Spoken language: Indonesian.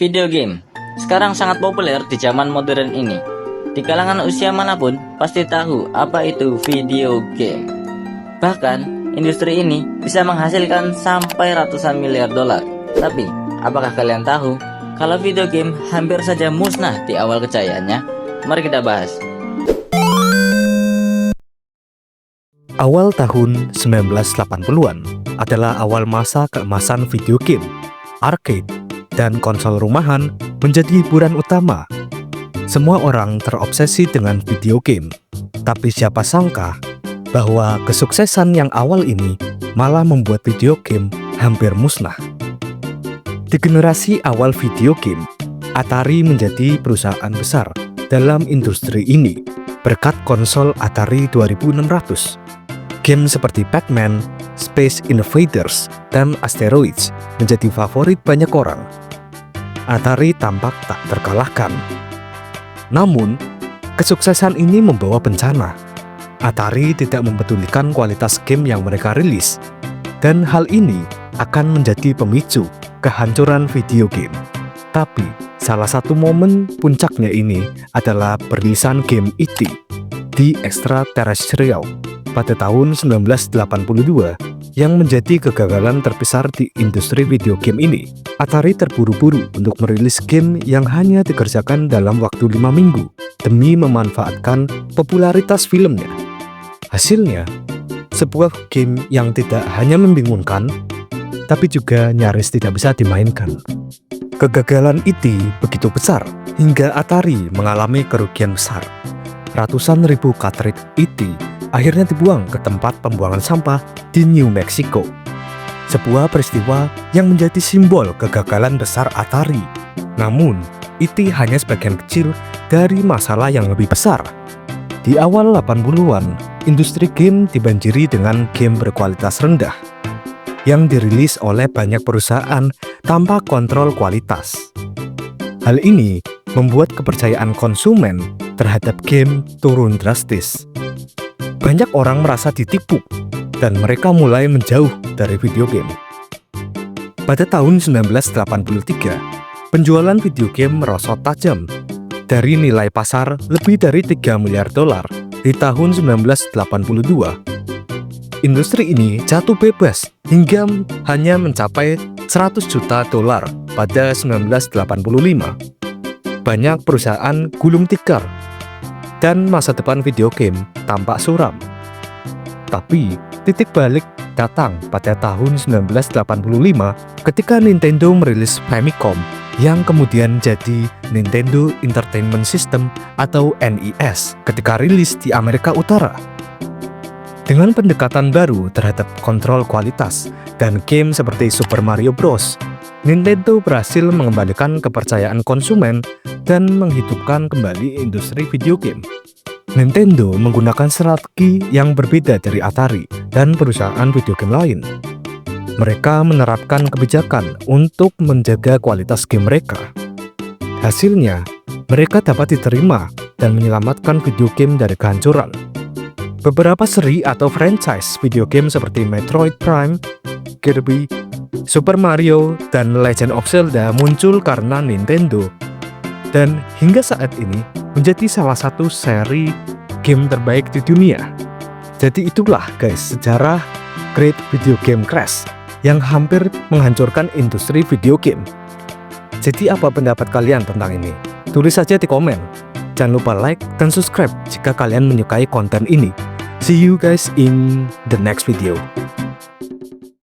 Video game sekarang sangat populer di zaman modern ini. Di kalangan usia manapun pasti tahu apa itu video game. Bahkan industri ini bisa menghasilkan sampai ratusan miliar dolar. Tapi apakah kalian tahu kalau video game hampir saja musnah di awal kejayaannya? Mari kita bahas. Awal tahun 1980-an adalah awal masa keemasan video game. Arcade dan konsol rumahan menjadi hiburan utama. Semua orang terobsesi dengan video game. Tapi siapa sangka bahwa kesuksesan yang awal ini malah membuat video game hampir musnah. Di generasi awal video game, Atari menjadi perusahaan besar dalam industri ini berkat konsol Atari 2600. Game seperti Pac-Man, Space Invaders, dan Asteroids menjadi favorit banyak orang. Atari tampak tak terkalahkan. Namun, kesuksesan ini membawa bencana. Atari tidak mempedulikan kualitas game yang mereka rilis, dan hal ini akan menjadi pemicu kehancuran video game. Tapi, salah satu momen puncaknya ini adalah perilisan game E.T. The Extraterrestrial pada tahun 1982 yang menjadi kegagalan terbesar di industri video game ini. Atari terburu-buru untuk merilis game yang hanya dikerjakan dalam waktu 5 minggu demi memanfaatkan popularitas filmnya. Hasilnya, sebuah game yang tidak hanya membingungkan, tapi juga nyaris tidak bisa dimainkan. Kegagalan E.T. begitu besar hingga Atari mengalami kerugian besar. Ratusan ribu cartridge E.T. akhirnya dibuang ke tempat pembuangan sampah di New Mexico. Sebuah peristiwa yang menjadi simbol kegagalan besar Atari. Namun, E.T. hanya sebagian kecil dari masalah yang lebih besar. Di awal 80-an, industri game dibanjiri dengan game berkualitas rendah yang dirilis oleh banyak perusahaan tanpa kontrol kualitas. Hal ini membuat kepercayaan konsumen terhadap game turun drastis. Banyak orang merasa ditipu dan mereka mulai menjauh dari video game. Pada tahun 1983, penjualan video game merosot tajam dari nilai pasar lebih dari 3 miliar dolar di tahun 1982. Industri ini jatuh bebas hingga hanya mencapai 100 juta dolar pada 1985. Banyak perusahaan gulung tikar dan masa depan video game tampak suram. Tapi, titik balik datang pada tahun 1985 ketika Nintendo merilis Famicom yang kemudian jadi Nintendo Entertainment System atau NES ketika rilis di Amerika Utara. Dengan pendekatan baru terhadap kontrol kualitas dan game seperti Super Mario Bros., Nintendo berhasil mengembalikan kepercayaan konsumen dan menghidupkan kembali industri video game. Nintendo menggunakan strategi yang berbeda dari Atari dan perusahaan video game lain. Mereka menerapkan kebijakan untuk menjaga kualitas game mereka. Hasilnya, mereka dapat diterima dan menyelamatkan video game dari kehancuran. Beberapa seri atau franchise video game seperti Metroid Prime, Kirby, Super Mario, dan Legend of Zelda muncul karena Nintendo, dan hingga saat ini menjadi salah satu seri game terbaik di dunia. Jadi itulah guys, sejarah Great Video Game Crash yang hampir menghancurkan industri video game. Jadi apa pendapat kalian tentang ini? Tulis saja di komen. Jangan lupa like dan subscribe jika kalian menyukai konten ini. See you guys in the next video.